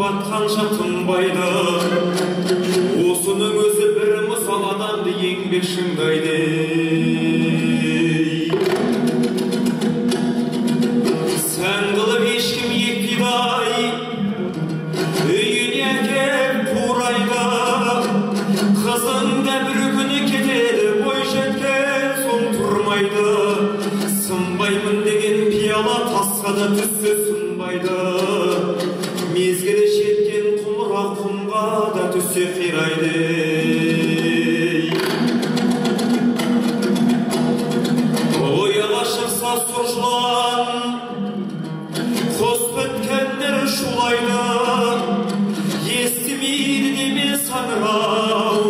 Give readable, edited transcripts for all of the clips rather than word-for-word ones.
батқанша тынбайды. Осының өзі бір мысал адамды еңбек шыңдайды. Сән қылып ешкім екпейді, үйіне әкеп турайды. Қызың да бір күні кетеді, бой жеткен соң тұрмайды. Сынбаймын деген пиала тасқа да түссе сынбайды. Мезгілі жеткен құмыра құмға да түссе қирайды. Ояға шықса сұр жылан, құс біткендер шулайды. Естімейді деме саңырау,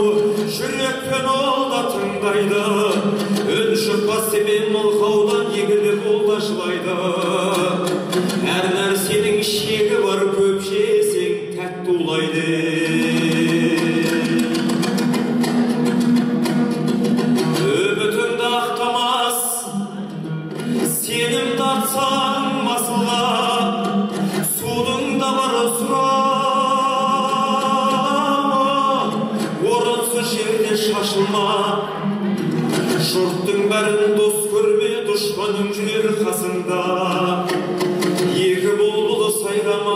жүрекпен ол да тыңдайды. Үн шықпас себен мылқаудан егіліп ол да жылайды. Әр нәрсенің шегі бар, көп жесең тәтті улайды. Үмітіңді ақтамас, сенім тартсаң масылға, судың да бар сұрама, орынсыз жерде шашылма. Жұрттың бәрін дос көрме, дұшпаның жүрер қасында. Екі бұлбұлы сайрама,